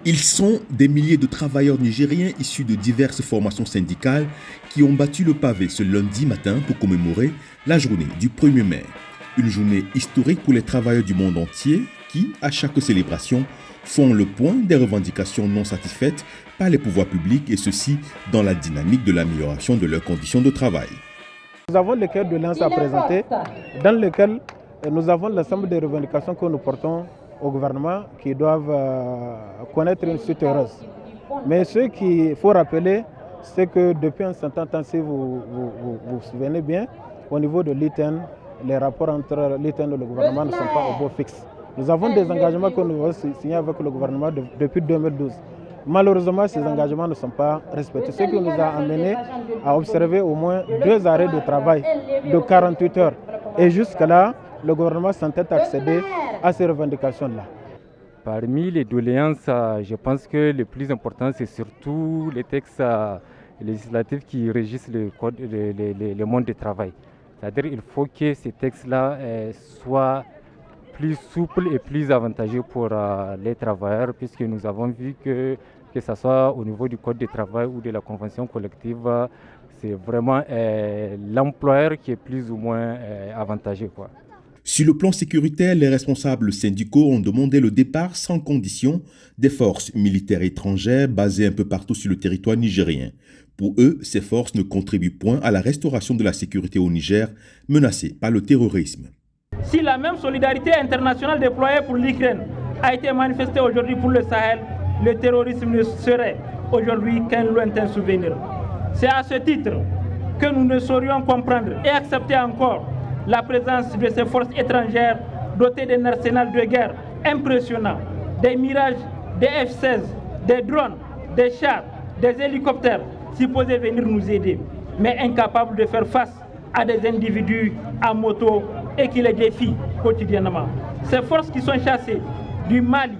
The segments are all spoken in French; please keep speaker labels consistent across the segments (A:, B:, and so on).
A: Ils sont des milliers de travailleurs nigériens issus de diverses formations syndicales qui ont battu le pavé ce lundi matin pour commémorer la journée du 1er mai. Une journée historique pour les travailleurs du monde entier qui, à chaque célébration, font le point des revendications non satisfaites par les pouvoirs publics et ceci dans la dynamique de l'amélioration de leurs conditions de travail.
B: Nous avons le cœur de lance à présenter dans lequel nous avons l'ensemble des revendications que nous portons au gouvernement qui doivent connaître une suite heureuse. Mais ce qu'il faut rappeler, c'est que depuis un certain temps, si vous vous souvenez bien, au niveau de l'ITN, les rapports entre l'ITN et le gouvernement ne sont pas au beau fixe. Nous avons des engagements que nous avons signés avec le gouvernement depuis 2012. Malheureusement, ces engagements ne sont pas respectés, ce qui nous a amené à observer au moins 2 arrêts de travail de 48 heures. Et jusque-là, le gouvernement s'entête à accéder à ces revendications-là.
C: Parmi les doléances, je pense que le plus important, c'est surtout les textes législatifs qui régissent le monde du travail. C'est-à-dire qu'il faut que ces textes-là soient plus souples et plus avantageux pour les travailleurs, puisque nous avons vu que ce soit au niveau du Code du travail ou de la convention collective, c'est vraiment l'employeur qui est plus ou moins avantageux, quoi.
A: Sur le plan sécuritaire, les responsables syndicaux ont demandé le départ sans condition des forces militaires étrangères basées un peu partout sur le territoire nigérien. Pour eux, ces forces ne contribuent point à la restauration de la sécurité au Niger, menacée par le terrorisme.
D: Si la même solidarité internationale déployée pour l'Ukraine a été manifestée aujourd'hui pour le Sahel, le terrorisme ne serait aujourd'hui qu'un lointain souvenir. C'est à ce titre que nous ne saurions comprendre et accepter encore la présence de ces forces étrangères dotées d'un arsenal de guerre impressionnant, des Mirages, des F-16, des drones, des chars, des hélicoptères, supposés venir nous aider, mais incapables de faire face à des individus à moto et qui les défient quotidiennement. Ces forces qui sont chassées du Mali,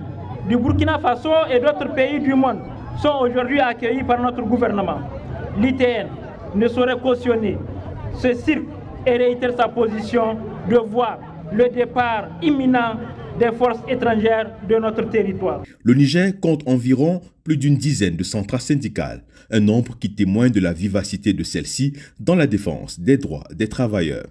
D: du Burkina Faso et d'autres pays du monde sont aujourd'hui accueillies par notre gouvernement. L'ITN ne saurait cautionner ce cirque et réitère sa position de voir le départ imminent des forces étrangères de notre territoire.
A: Le Niger compte environ plus d'une dizaine de centrales syndicales, un nombre qui témoigne de la vivacité de celles-ci dans la défense des droits des travailleurs.